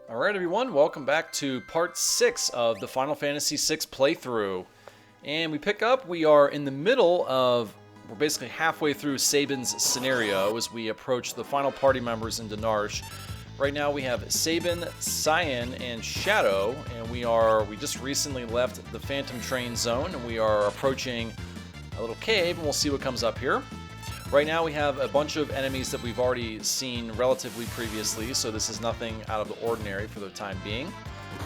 Alright everyone, welcome back to part 6 of the Final Fantasy VI playthrough. And we are in the middle of, we're basically halfway through Sabins' scenario as we approach the final party members into Narshe. Right now we have Sabin, Cyan, and Shadow, and we just recently left the Phantom Train zone, and we are approaching a little cave, and we'll see what comes up here. Right now we have a bunch of enemies that we've already seen relatively previously, so this is nothing out of the ordinary for the time being.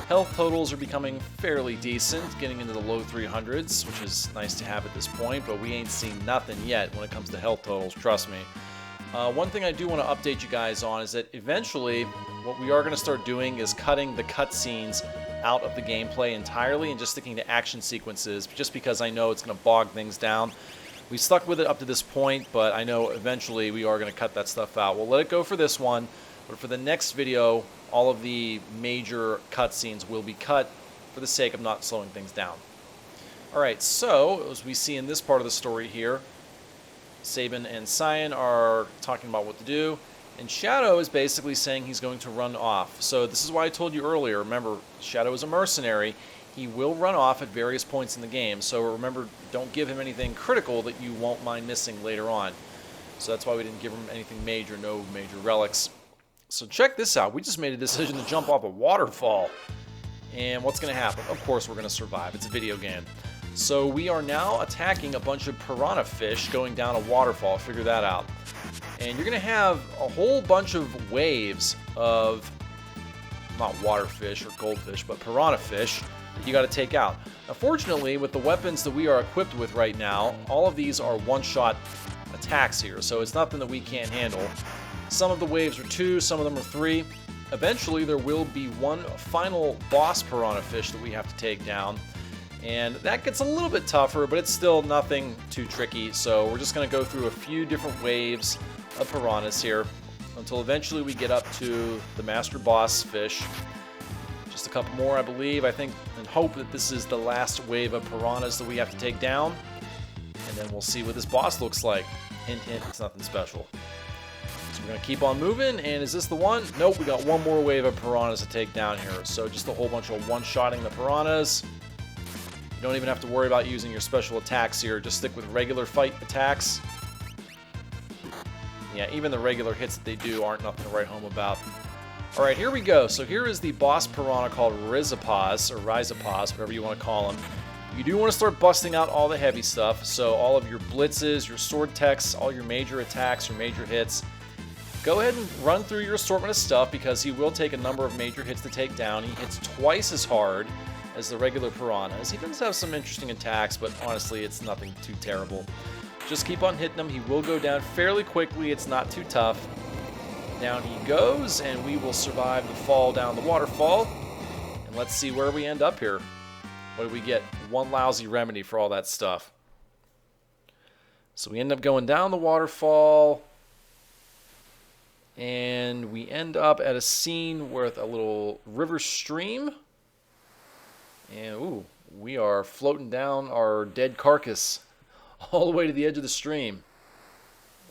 Health totals are becoming fairly decent, getting into the low 300s, which is nice to have at this point, but we ain't seen nothing yet when it comes to health totals, trust me. One thing I do want to update you guys on is that eventually what we are going to start doing is cutting the cutscenes out of the gameplay entirely and just sticking to action sequences, just because I know it's going to bog things down. We stuck with it up to this point, but I know eventually we are going to cut that stuff out. We'll let it go for this one, but for the next video, all of the major cutscenes will be cut for the sake of not slowing things down. Alright, so as we see in this part of the story here, Sabin and Cyan are talking about what to do, and Shadow is basically saying he's going to run off. So this is why I told you earlier, remember, Shadow is a mercenary. He will run off at various points in the game, so remember, don't give him anything critical that you won't mind missing later on. So that's why we didn't give him anything major, no major relics. So check this out, we just made a decision to jump off a waterfall. And what's going to happen? Of course we're going to survive, it's a video game. So we are now attacking a bunch of piranha fish going down a waterfall, figure that out. And you're going to have a whole bunch of waves of, not waterfish or goldfish, but piranha fish that you got to take out. Unfortunately, with the weapons that we are equipped with right now, all of these are one-shot attacks here, so it's nothing that we can't handle. Some of the waves are 2, some of them are 3. Eventually, there will be one final boss piranha fish that we have to take down, and that gets a little bit tougher, but it's still nothing too tricky, so we're just going to go through a few different waves of piranhas here until eventually we get up to the master boss fish. Just a couple more, I believe, I think, and hope that this is the last wave of piranhas that we have to take down. And then we'll see what this boss looks like. Hint, hint, it's nothing special. So we're going to keep on moving, and is this the one? Nope, we got one more wave of piranhas to take down here. So just a whole bunch of one-shotting the piranhas. You don't even have to worry about using your special attacks here. Just stick with regular fight attacks. Yeah, even the regular hits that they do aren't nothing to write home about. Alright, here we go. So here is the boss piranha called Rizapaz, or Rizapaz, whatever you want to call him. You do want to start busting out all the heavy stuff, so all of your blitzes, your sword techs, all your major attacks, your major hits. Go ahead and run through your assortment of stuff because he will take a number of major hits to take down. He hits twice as hard as the regular piranhas. He does have some interesting attacks, but honestly, it's nothing too terrible. Just keep on hitting him. He will go down fairly quickly. It's not too tough. Down he goes, and we will survive the fall down the waterfall. And let's see where we end up here. What do we get? One lousy remedy for all that stuff. So we end up going down the waterfall, and we end up at a scene with a little river stream. And ooh, we are floating down our dead carcass all the way to the edge of the stream.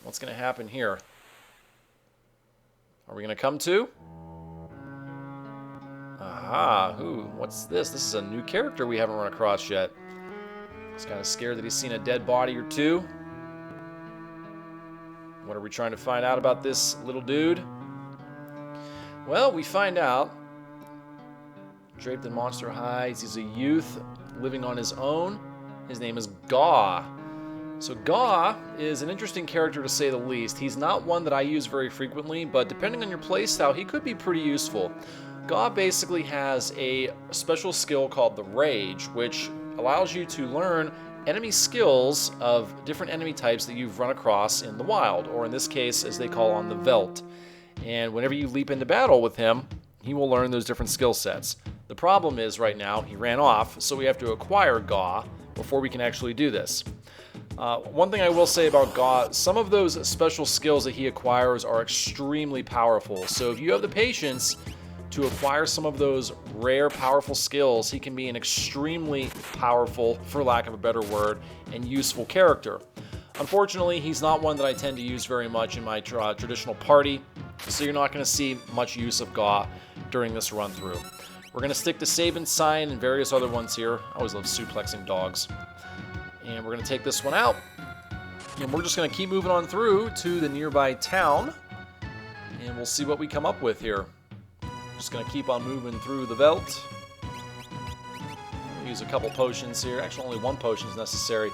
What's going to happen here? Are we going to come to? Aha, what's this? This is a new character we haven't run across yet. He's kind of scared that he's seen a dead body or two. What are we trying to find out about this little dude? Well, we find out. Draped in monster hides, he's a youth living on his own. His name is Gaw. So Gaw is an interesting character to say the least. He's not one that I use very frequently, but depending on your playstyle, he could be pretty useful. Gaw basically has a special skill called the Rage, which allows you to learn enemy skills of different enemy types that you've run across in the wild, or in this case, as they call on the Veldt. And whenever you leap into battle with him, he will learn those different skill sets. The problem is, right now, he ran off, so we have to acquire Gaw before we can actually do this. One thing I will say about Gaw, some of those special skills that he acquires are extremely powerful. So if you have the patience to acquire some of those rare, powerful skills, he can be an extremely powerful, for lack of a better word, and useful character. Unfortunately, he's not one that I tend to use very much in my traditional party, so you're not going to see much use of Gaw. during this run through. We're going to stick to Sabins sign and various other ones here. I always love suplexing dogs. And we're going to take this one out. And we're just going to keep moving on through to the nearby town. And we'll see what we come up with here. Just going to keep on moving through the veldt. Use a couple potions here. Actually, only one potion is necessary.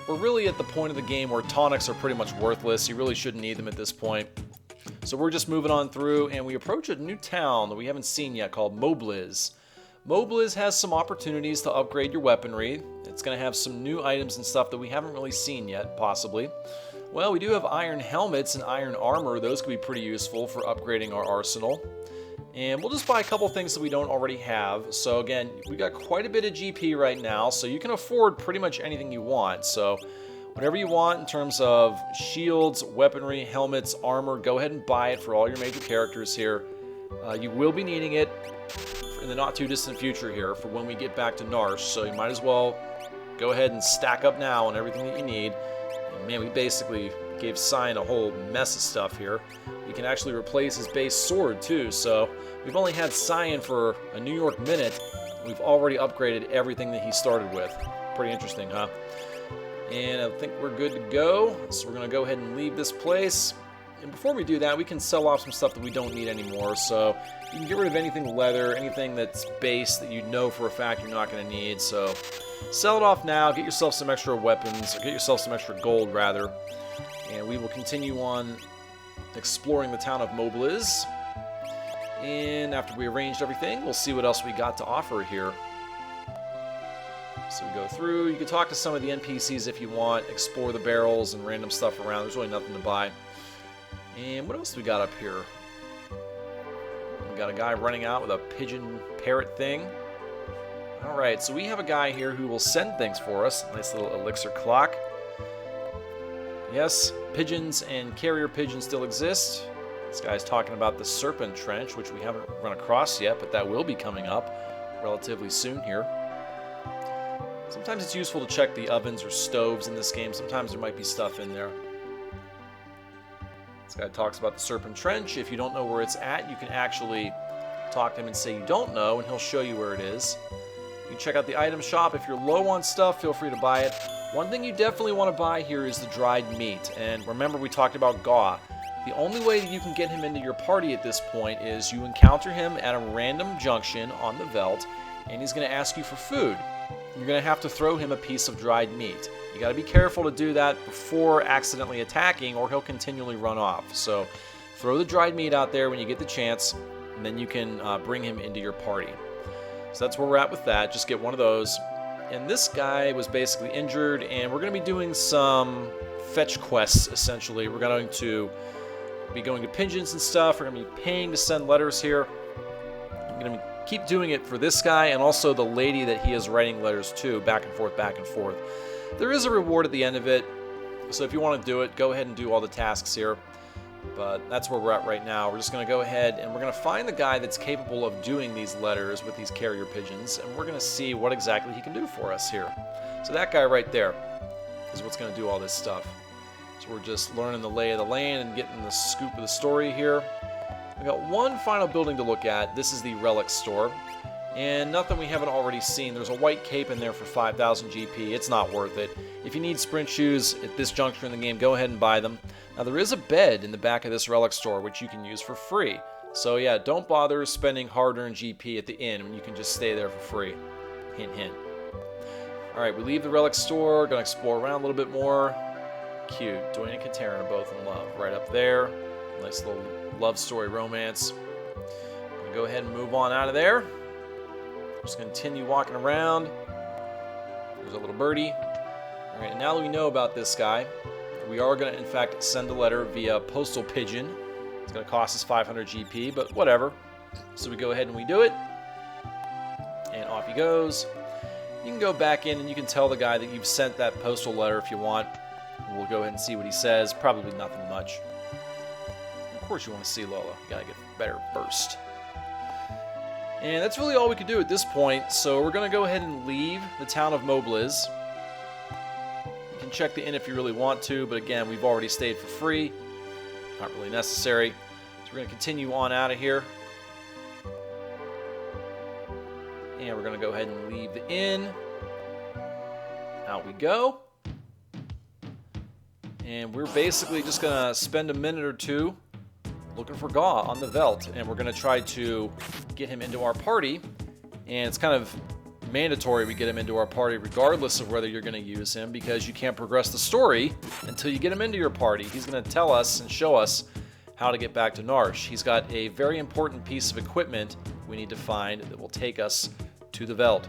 We're really at the point of the game where tonics are pretty much worthless. You really shouldn't need them at this point. So we're just moving on through, and we approach a new town that we haven't seen yet called Mobliz. Mobliz has some opportunities to upgrade your weaponry. It's going to have some new items and stuff that we haven't really seen yet, possibly. Well, we do have iron helmets and iron armor. Those could be pretty useful for upgrading our arsenal. And we'll just buy a couple things that we don't already have. So again, we got quite a bit of GP right now, so you can afford pretty much anything you want. So whatever you want in terms of shields, weaponry, helmets, armor, go ahead and buy it for all your major characters here. You will be needing it in the not too distant future here for when we get back to Narshe, so you might as well go ahead and stack up now on everything that you need. And man, we basically gave Cyan a whole mess of stuff here. We can actually replace his base sword too, so we've only had Cyan for a New York minute. We've already upgraded everything that he started with. Pretty interesting, huh? And I think we're good to go, so we're going to go ahead and leave this place. And before we do that, we can sell off some stuff that we don't need anymore, so you can get rid of anything leather, anything that's base that you know for a fact you're not going to need, so sell it off now, get yourself some extra weapons, or get yourself some extra gold, rather, and we will continue on exploring the town of Mobliz. And after we arranged everything, we'll see what else we got to offer here. So we go through, you can talk to some of the NPCs if you want, explore the barrels and random stuff around. There's really nothing to buy. And what else do we got up here? We got a guy running out with a pigeon parrot thing. Alright, so we have a guy here who will send things for us. Nice little elixir clock. Yes, pigeons and carrier pigeons still exist. This guy's talking about the Serpent Trench, which we haven't run across yet, but that will be coming up relatively soon here. Sometimes it's useful to check the ovens or stoves in this game. Sometimes there might be stuff in there. This guy talks about the Serpent Trench. If you don't know where it's at, you can actually talk to him and say you don't know, and he'll show you where it is. You can check out the item shop. If you're low on stuff, feel free to buy it. One thing you definitely want to buy here is the dried meat. And remember, we talked about Gaw. The only way that you can get him into your party at this point is you encounter him at a random junction on the veldt, and he's going to ask you for food. You're going to have to throw him a piece of dried meat. You got to be careful to do that before accidentally attacking, or he'll continually run off. So throw the dried meat out there when you get the chance, and then you can bring him into your party. So that's where we're at with that. Just get one of those. And this guy was basically injured, and we're going to be doing some fetch quests, essentially. We're going to be going to pigeons and stuff. We're going to be paying to send letters here. I'm going to keep doing it for this guy and also the lady that he is writing letters to, back and forth, back and forth. There is a reward at the end of it, so if you want to do it, go ahead and do all the tasks here. But that's where we're at right now. We're just going to go ahead and we're going to find the guy that's capable of doing these letters with these carrier pigeons, and we're going to see what exactly he can do for us here. So that guy right there is what's going to do all this stuff. So we're just learning the lay of the land and getting the scoop of the story here. We got one final building to look at. This is the Relic Store, and nothing we haven't already seen. There's a white cape in there for 5,000 GP. It's not worth it. If you need sprint shoes at this juncture in the game, go ahead and buy them. Now, there is a bed in the back of this Relic Store, which you can use for free. So yeah, don't bother spending hard-earned GP at the inn when you can just stay there for free. Hint, hint. Alright, we leave the Relic Store, gonna explore around a little bit more. Cute. Dwayne and Katarina are both in love. Right up there. Nice little love story romance. Gonna go ahead and move on out of there. Just gonna continue walking around. There's a little birdie. Alright, and now that we know about this guy, we are going to, in fact, send a letter via postal pigeon. It's going to cost us 500 GP, but whatever. So we go ahead and we do it. And off he goes. You can go back in and you can tell the guy that you've sent that postal letter if you want. We'll go ahead and see what he says. Probably nothing much. Of course you want to see Lola. You got to get better first. And that's really all we can do at this point. So we're going to go ahead and leave the town of Mobliz. You can check the inn if you really want to, but again, we've already stayed for free. Not really necessary. So we're going to continue on out of here. And we're going to go ahead and leave the inn. Out we go. And we're basically just going to spend a minute or two looking for Gaw on the Veldt. And we're going to try to get him into our party. And it's kind of mandatory we get him into our party regardless of whether you're going to use him, because you can't progress the story until you get him into your party. He's going to tell us and show us how to get back to Narshe. He's got a very important piece of equipment we need to find that will take us to the Veldt.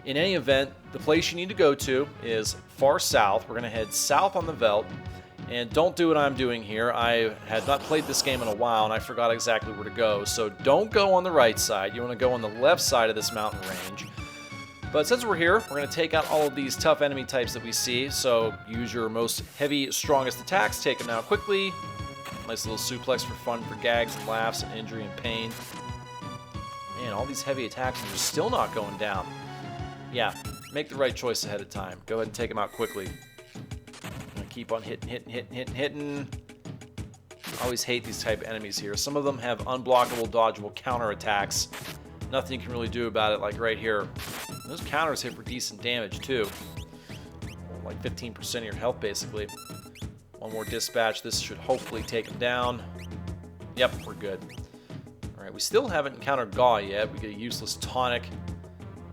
In any event, the place you need to go to is far south. We're going to head south on the Veldt. And don't do what I'm doing here. I had not played this game in a while, and I forgot exactly where to go. So don't go on the right side. You want to go on the left side of this mountain range. But since we're here, we're going to take out all of these tough enemy types that we see. So use your most heavy, strongest attacks. Take them out quickly. Nice little suplex for fun, for gags and laughs and injury and pain. Man, all these heavy attacks are still not going down. Yeah, make the right choice ahead of time. Go ahead and take them out quickly. Keep on hitting. I always hate these type of enemies here. Some of them have unblockable, dodgeable counter attacks. Nothing you can really do about it, like right here. Those counters hit for decent damage too. Like 15% of your health, basically. One more dispatch. This should hopefully take him down. Yep, we're good. Alright, we still haven't encountered Gaw yet. We get a useless tonic.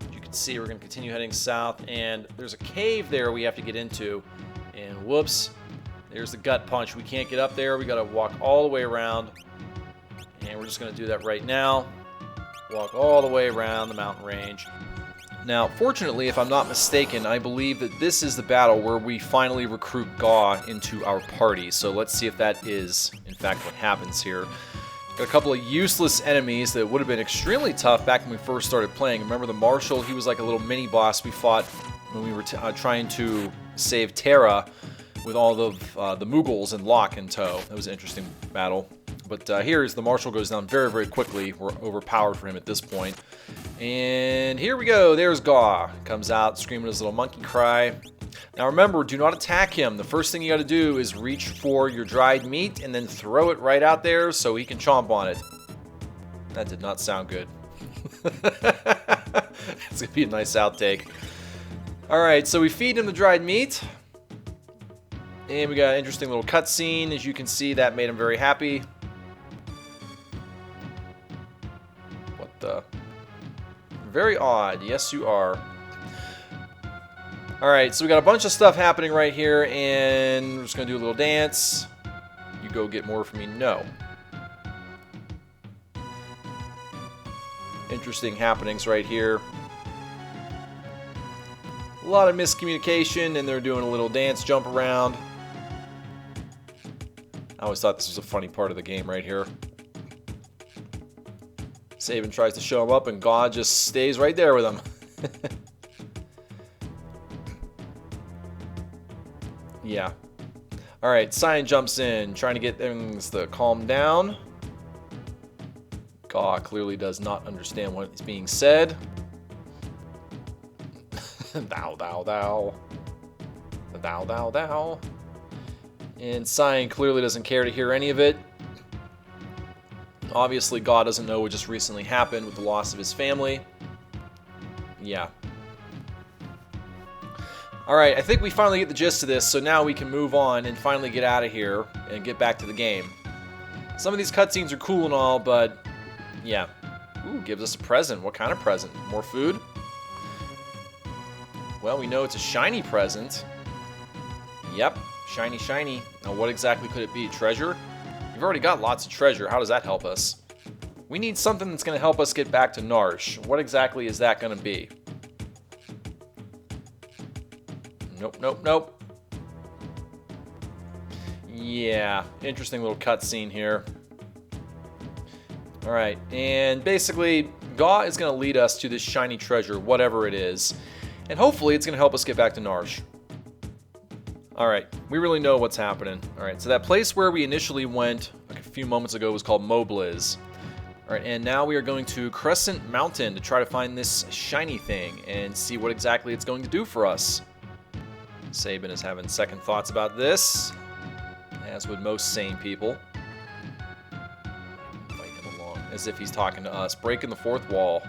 As you can see, we're going to continue heading south, and there's a cave there we have to get into. And whoops, there's the gut punch. We can't get up there. We got to walk all the way around. And we're just going to do that right now. Walk all the way around the mountain range. Now, fortunately, if I'm not mistaken, I believe that this is the battle where we finally recruit Gaw into our party. So let's see if that is, in fact, what happens here. Got a couple of useless enemies that would have been extremely tough back when we first started playing. Remember the Marshal? He was like a little mini-boss we fought when we were trying to save Terra with all of the Mughals and Locke in tow. That was an interesting battle. But here's the Marshal goes down very, very quickly. We're overpowered for him at this point. And here we go. There's Gaw. Comes out screaming his little monkey cry. Now remember, do not attack him. The first thing you got to do is reach for your dried meat and then throw it right out there so he can chomp on it. That did not sound good. It's going to be a nice outtake. Alright, so we feed him the dried meat. And we got an interesting little cutscene. As you can see, that made him very happy. What the? Very odd. Yes, you are. Alright, so we got a bunch of stuff happening right here, and we're just going to do a little dance. You go get more from me. No. Interesting happenings right here. A lot of miscommunication, and they're doing a little dance jump around. I always thought this was a funny part of the game right here. Sabin tries to show him up, and Gaw just stays right there with him. Yeah. Alright, Cyan jumps in, trying to get things to calm down. Gaw clearly does not understand what is being said. Thou, thou, thou. Thou, thou, thou. And Cyan clearly doesn't care to hear any of it. Obviously, Gaw doesn't know what just recently happened with the loss of his family. Yeah. Alright, I think we finally get the gist of this, so now we can move on and finally get out of here and get back to the game. Some of these cutscenes are cool and all, but yeah. Ooh, gives us a present. What kind of present? More food? Well, we know it's a shiny present. Yep, shiny, shiny. Now, what exactly could it be? Treasure? We've already got lots of treasure. How does that help us? We need something that's going to help us get back to Narshe. What exactly is that going to be? Nope, nope, nope. Yeah, interesting little cutscene here. Alright, and basically, Gaw is going to lead us to this shiny treasure, whatever it is. And hopefully it's going to help us get back to Narshe. Alright, we really know what's happening. Alright, so that place where we initially went like a few moments ago was called Mobliz. Alright, and now we are going to Crescent Mountain to try to find this shiny thing and see what exactly it's going to do for us. Sabin is having second thoughts about this, as would most sane people. Invite him along, as if he's talking to us, breaking the fourth wall.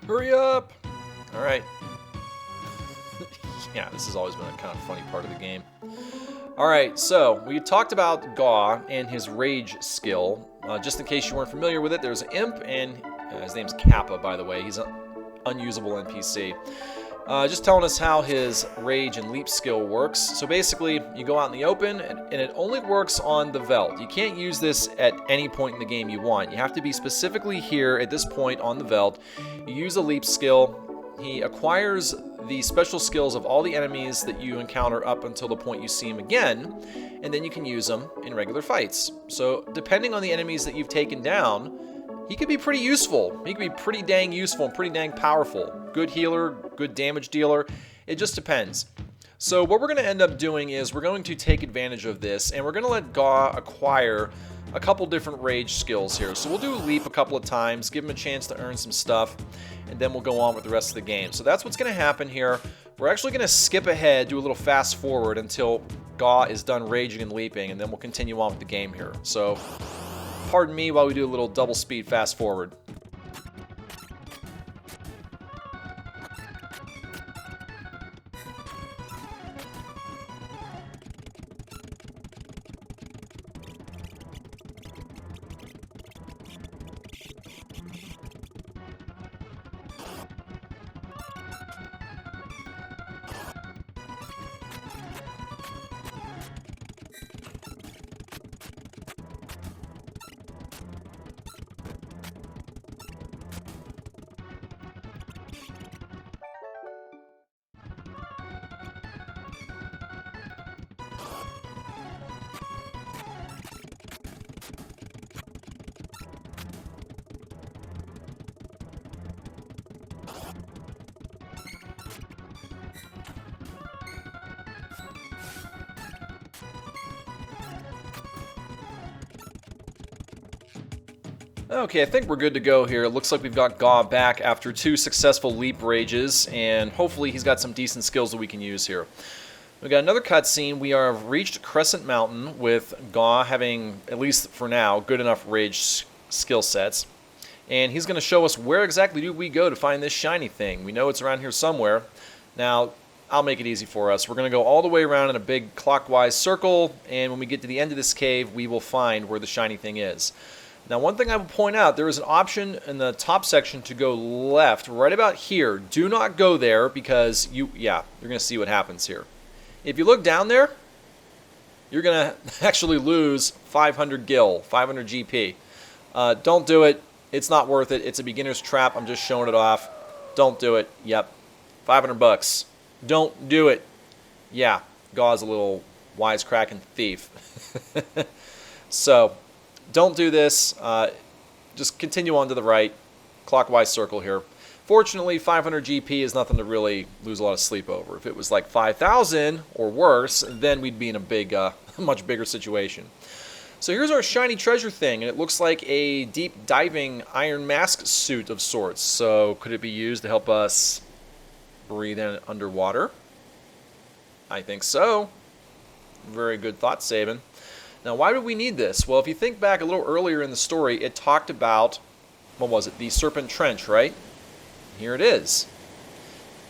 Hurry up! Alright. Yeah, this has always been a kind of funny part of the game. Alright, so we talked about Gaw and his rage skill. Just in case you weren't familiar with it, there's an imp, and his name's Kappa, by the way. He's an unusable NPC. Just telling us how his rage and leap skill works. So basically, you go out in the open, and it only works on the Veld. You can't use this at any point in the game you want. You have to be specifically here at this point on the Veld. You use a leap skill. He acquires the special skills of all the enemies that you encounter up until the point you see him again, and then you can use them in regular fights. So depending on the enemies that you've taken down, he could be pretty useful. He could be pretty dang useful and pretty dang powerful. Good healer, good damage dealer. It just depends. So what we're going to end up doing is we're going to take advantage of this, and we're going to let Gaw acquire a couple different rage skills here. So we'll do Leap a couple of times, give him a chance to earn some stuff, and then we'll go on with the rest of the game. So that's what's going to happen here. We're actually going to skip ahead, do a little fast forward until Gaw is done raging and leaping, and then we'll continue on with the game here. So pardon me while we do a little double speed fast forward. Okay, I think we're good to go here. It looks like we've got Gaw back after 2 successful leap rages, and hopefully he's got some decent skills that we can use here. We've got another cutscene. We have reached Crescent Mountain with Gaw having, at least for now, good enough rage skill sets. And he's going to show us where exactly do we go to find this shiny thing. We know it's around here somewhere. Now, I'll make it easy for us. We're going to go all the way around in a big clockwise circle, and when we get to the end of this cave, we will find where the shiny thing is. Now, one thing I will point out, there is an option in the top section to go left, right about here. Do not go there because you're going to see what happens here. If you look down there, you're going to actually lose 500 gil, 500 GP. Don't do it. It's not worth it. It's a beginner's trap. I'm just showing it off. Don't do it. Yep. 500 bucks. Don't do it. Yeah, Gaw's a little wisecracking thief. So, don't do this. Just continue on to the right. Clockwise circle here. Fortunately, 500 GP is nothing to really lose a lot of sleep over. If it was like 5,000 or worse, then we'd be in a big, much bigger situation. So here's our shiny treasure thing, and it looks like a deep diving iron mask suit of sorts. So could it be used to help us breathe in underwater? I think so. Very good thought, Sabin. Now, why do we need this? Well, if you think back a little earlier in the story, it talked about, what was it, the Serpent Trench, right? Here it is.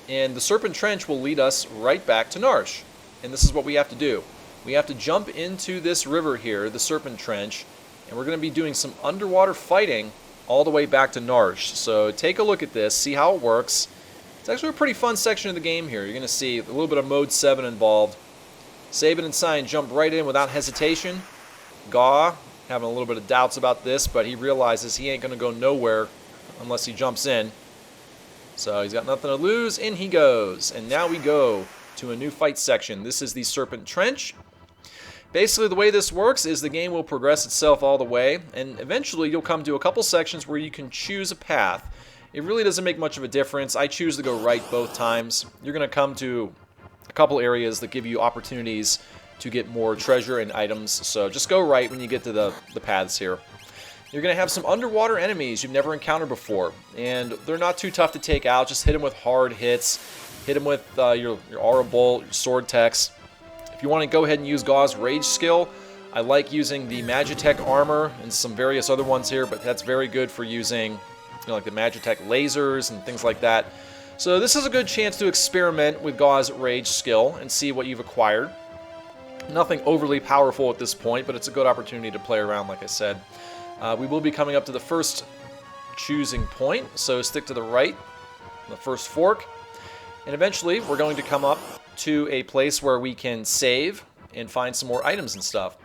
And the Serpent Trench will lead us right back to Narshe. And this is what we have to do. We have to jump into this river here, the Serpent Trench, and we're going to be doing some underwater fighting all the way back to Narshe. So take a look at this, see how it works. It's actually a pretty fun section of the game here. You're going to see a little bit of Mode 7 involved. Sabin and Cyan jump right in without hesitation. Gaw having a little bit of doubts about this, but he realizes he ain't going to go nowhere unless he jumps in. So he's got nothing to lose, in he goes. And now we go to a new fight section. This is the Serpent Trench. Basically, the way this works is the game will progress itself all the way, and eventually you'll come to a couple sections where you can choose a path. It really doesn't make much of a difference. I choose to go right both times. You're going to come to a couple areas that give you opportunities to get more treasure and items, so just go right when you get to the paths here. You're going to have some underwater enemies you've never encountered before, and they're not too tough to take out. Just hit them with hard hits. Hit them with your aura bolt, your sword techs. If you want to go ahead and use Gaw's rage skill, I like using the Magitech armor and some various other ones here, but that's very good for using like the Magitech lasers and things like that. So this is a good chance to experiment with Gau's rage skill and see what you've acquired. Nothing overly powerful at this point, but it's a good opportunity to play around, like I said. We will be coming up to the first choosing point, so stick to the right, the first fork. And eventually, we're going to come up to a place where we can save and find some more items and stuff.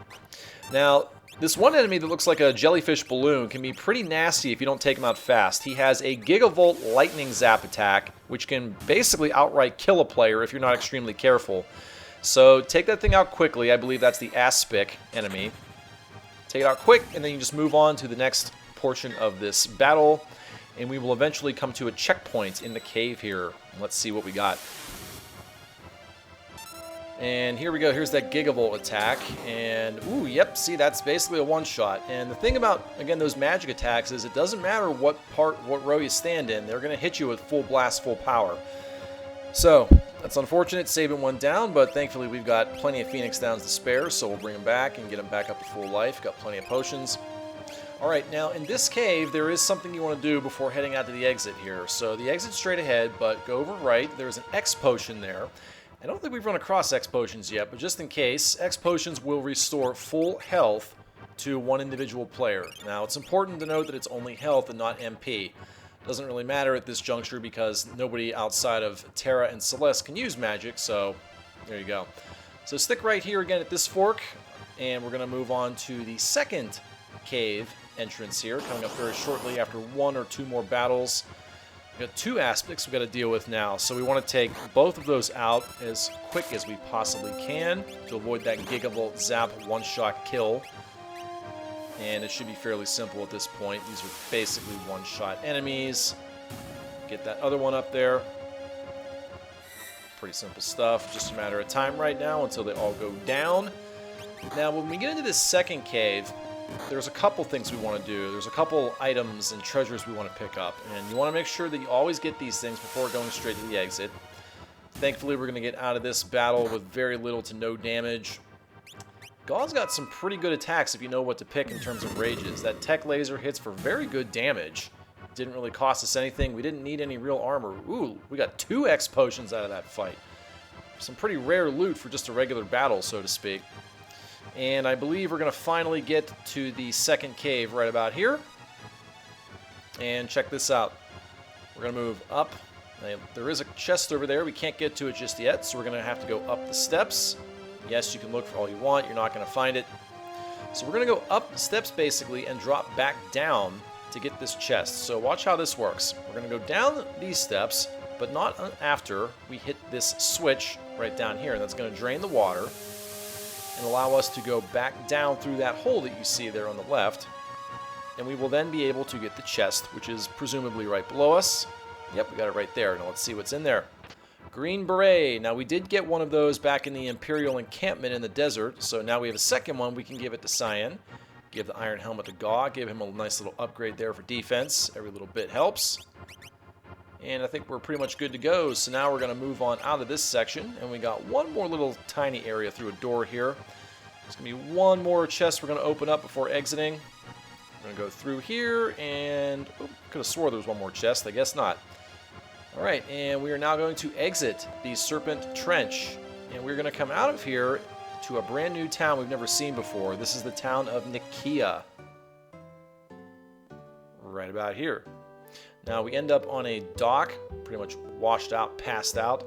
Now, this one enemy that looks like a jellyfish balloon can be pretty nasty if you don't take him out fast. He has a Gigavolt lightning zap attack, which can basically outright kill a player if you're not extremely careful. So take that thing out quickly. I believe that's the Aspic enemy. Take it out quick, and then you just move on to the next portion of this battle, and we will eventually come to a checkpoint in the cave here. Let's see what we got. And here we go. Here's that Gigavolt attack. And, ooh, yep, see, that's basically a one-shot. And the thing about, again, those magic attacks is it doesn't matter what row you stand in. They're going to hit you with full blast, full power. So, that's unfortunate. Sabin went down, but thankfully we've got plenty of Phoenix Downs to spare, so we'll bring him back and get him back up to full life. Got plenty of potions. Alright, now in this cave, there is something you want to do before heading out to the exit here. So the exit's straight ahead, but go over right. There's an X potion there. I don't think we've run across X potions yet, but just in case, X potions will restore full health to one individual player. Now, it's important to note that it's only health and not MP. Doesn't really matter at this juncture because nobody outside of Terra and Celeste can use magic, so there you go. So stick right here again at this fork, and we're going to move on to the second cave entrance here, coming up very shortly after one or two more battles. We've got two aspects we've got to deal with now, so we want to take both of those out as quick as we possibly can to avoid that Gigavolt Zap one-shot kill. And it should be fairly simple at this point. These are basically one-shot enemies. Get that other one up there. Pretty simple stuff. Just a matter of time right now until they all go down. Now, when we get into this second cave, there's a couple things we want to do. There's a couple items and treasures we want to pick up. And you want to make sure that you always get these things before going straight to the exit. Thankfully, we're going to get out of this battle with very little to no damage. Gau's got some pretty good attacks if you know what to pick in terms of rages. That tech laser hits for very good damage. Didn't really cost us anything. We didn't need any real armor. Ooh, we got 2 X potions out of that fight. Some pretty rare loot for just a regular battle, so to speak. And I believe we're going to finally get to the second cave right about here. And check this out. We're going to move up. There is a chest over there. We can't get to it just yet, so we're going to have to go up the steps. Yes, you can look for all you want. You're not going to find it. So we're going to go up the steps, basically, and drop back down to get this chest. So watch how this works. We're going to go down these steps, but not after we hit this switch right down here. That's going to drain the water and allow us to go back down through that hole that you see there on the left. And we will then be able to get the chest, which is presumably right below us. Yep, we got it right there. Now let's see what's in there. Green Beret. Now we did get one of those back in the Imperial encampment in the desert, so now we have a second one. We can give it to Cyan. Give the Iron Helmet to Gau. Give him a nice little upgrade there for defense. Every little bit helps. And I think we're pretty much good to go. So now we're going to move on out of this section, and we got one more little tiny area through a door here. There's going to be one more chest we're going to open up before exiting. We're going to go through here, and could have swore there was one more chest. I guess not. Alright, and we are now going to exit the Serpent Trench. And we're going to come out of here to a brand new town we've never seen before. This is the town of Nikia. Right about here. Now we end up on a dock, pretty much washed out, passed out.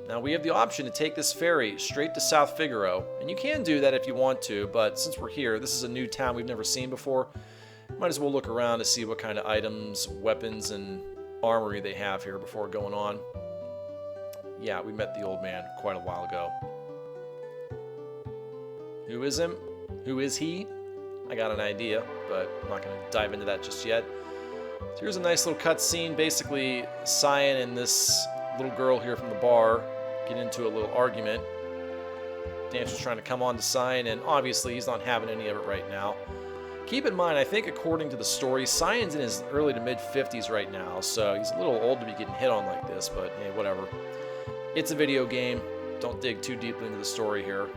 Now we have the option to take this ferry straight to South Figaro. And you can do that if you want to, but since we're here, this is a new town we've never seen before. Might as well look around to see what kind of items, weapons, and armory they have here before going on. Yeah, we met the old man quite a while ago. Who is him? Who is he? I got an idea, but I'm not going to dive into that just yet. So here's a nice little cutscene. Basically, Cyan and this little girl here from the bar get into a little argument. Dancer's trying to come on to Cyan, and obviously he's not having any of it right now. Keep in mind, I think according to the story, Cyan's in his early to mid-50s right now, so he's a little old to be getting hit on like this, but hey, whatever. It's a video game. Don't dig too deeply into the story here.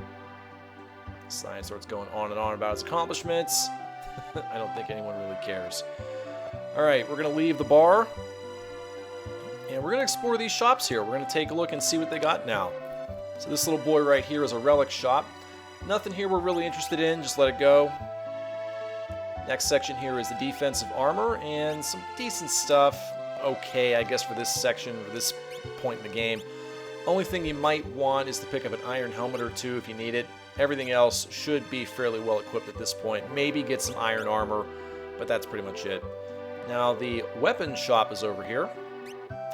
Cyan starts going on and on about his accomplishments. I don't think anyone really cares. Alright, we're going to leave the bar. And we're going to explore these shops here. We're going to take a look and see what they got now. So this little boy right here is a Relic Shop. Nothing here we're really interested in, just let it go. Next section here is the defensive armor and some decent stuff. Okay, I guess for this section, for this point in the game. Only thing you might want is to pick up an iron helmet or two if you need it. Everything else should be fairly well equipped at this point. Maybe get some iron armor, but that's pretty much it. Now the weapon shop is over here.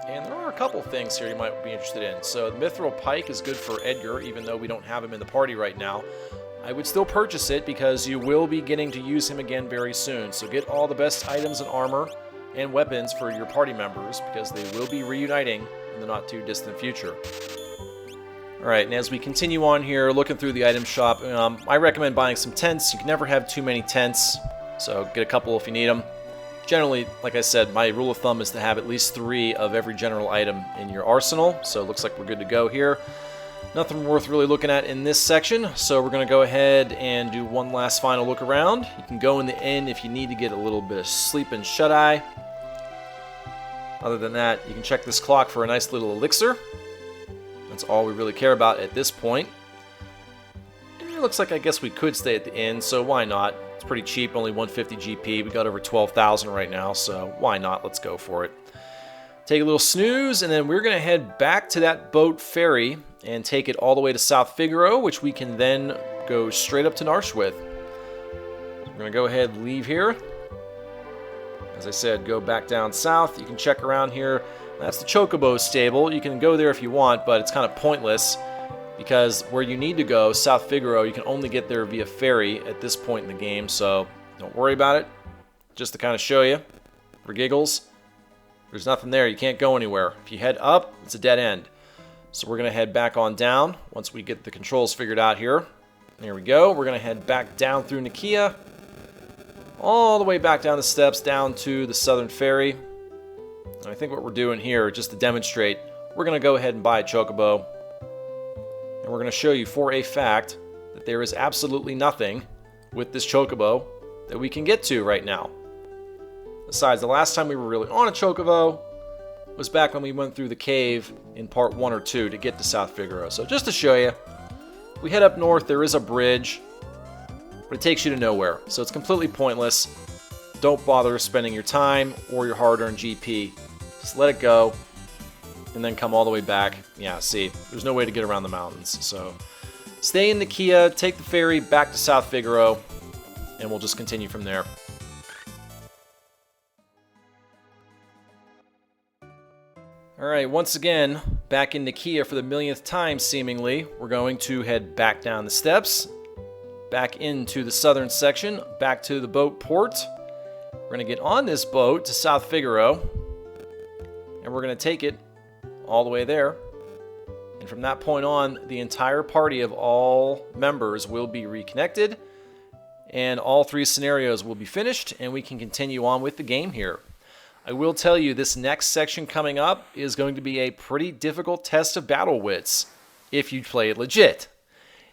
And there are a couple things here you might be interested in. So the Mithril Pike is good for Edgar, even though we don't have him in the party right now. I would still purchase it because you will be getting to use him again very soon. So get all the best items and armor and weapons for your party members because they will be reuniting in the not too distant future. Alright, and as we continue on here, looking through the item shop, I recommend buying some tents. You can never have too many tents, so get a couple if you need them. Generally, like I said, my rule of thumb is to have at least 3 of every general item in your arsenal, so it looks like we're good to go here. Nothing worth really looking at in this section, so we're going to go ahead and do one last final look around. You can go in the inn if you need to get a little bit of sleep and shut-eye. Other than that, you can check this clock for a nice little elixir. That's all we really care about at this point. And it looks like I guess we could stay at the inn, so why not? It's pretty cheap, only 150 GP. We got over 12,000 right now, so why not? Let's go for it. Take a little snooze, and then we're going to head back to that boat ferry and take it all the way to South Figaro, which we can then go straight up to Narshe with. We're going to go ahead and leave here. As I said, go back down south. You can check around here. That's the Chocobo stable. You can go there if you want, but it's kind of pointless. Because where you need to go, South Figaro, you can only get there via ferry at this point in the game, so don't worry about it. Just to kind of show you, for giggles, there's nothing there. You can't go anywhere. If you head up, it's a dead end. So we're going to head back on down once we get the controls figured out here. There we go. We're going to head back down through Nakia, all the way back down the steps, down to the Southern Ferry. And I think what we're doing here, just to demonstrate, we're going to go ahead and buy a Chocobo. And we're going to show you for a fact that there is absolutely nothing with this Chocobo that we can get to right now. Besides, the last time we were really on a Chocobo was back when we went through the cave in part 1 or 2 to get to South Figaro. So just to show you, if we head up north, there is a bridge, but it takes you to nowhere. So it's completely pointless. Don't bother spending your time or your hard-earned GP. Just let it go. And then come all the way back. Yeah, see, there's no way to get around the mountains. So stay in Nakia, take the ferry back to South Figaro, and we'll just continue from there. Alright, once again, back in Nakia for the millionth time, seemingly. We're going to head back down the steps, back into the southern section, back to the boat port. We're going to get on this boat to South Figaro, and we're going to take it all the way there. And from that point on, the entire party of all members will be reconnected, and all 3 scenarios will be finished, and we can continue on with the game here. I will tell you, this next section coming up is going to be a pretty difficult test of battle wits if you play it legit.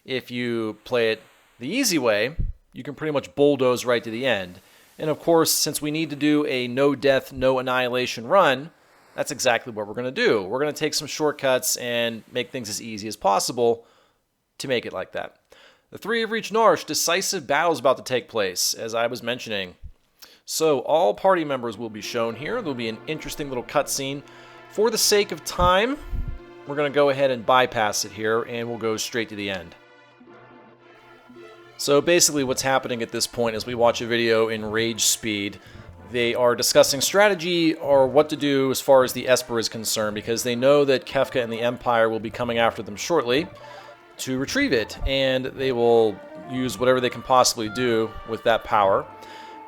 If you play it the easy way, you can pretty much bulldoze right to the end. And of course, since we need to do a no death, no annihilation run, that's exactly what we're going to do. We're going to take some shortcuts and make things as easy as possible to make it like that. The 3 have reached Narshe. Decisive battle is about to take place, as I was mentioning. So all party members will be shown here. There'll be an interesting little cutscene. For the sake of time, we're going to go ahead and bypass it here, and we'll go straight to the end. So basically what's happening at this point is we watch a video in rage speed. They are discussing strategy or what to do as far as the Esper is concerned, because they know that Kefka and the Empire will be coming after them shortly to retrieve it, and they will use whatever they can possibly do with that power.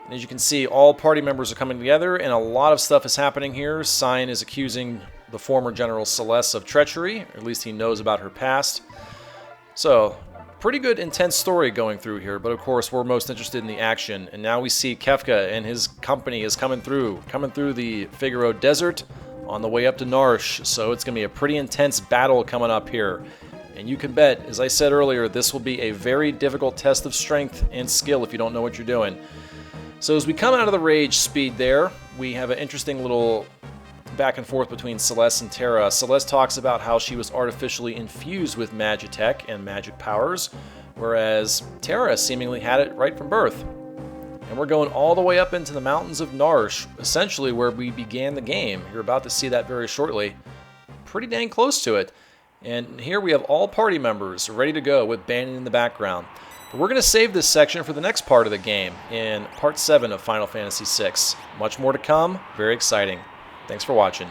And as you can see, all party members are coming together, and a lot of stuff is happening here. Sign is accusing the former General Celeste of treachery, or at least he knows about her past. So, pretty good, intense story going through here, but of course we're most interested in the action. And now we see Kefka and his company is coming through the Figaro Desert on the way up to Narshe. So it's going to be a pretty intense battle coming up here. And you can bet, as I said earlier, this will be a very difficult test of strength and skill if you don't know what you're doing. So as we come out of the rage speed there, we have an interesting little back and forth between Celeste and Terra. Celeste talks about how she was artificially infused with Magitech and magic powers, whereas Terra seemingly had it right from birth. And we're going all the way up into the mountains of Narshe, essentially where we began the game. You're about to see that very shortly. Pretty dang close to it. And here we have all party members ready to go with Bannon in the background. But we're going to save this section for the next part of the game in Part 7 of Final Fantasy VI. Much more to come. Very exciting. Thanks for watching.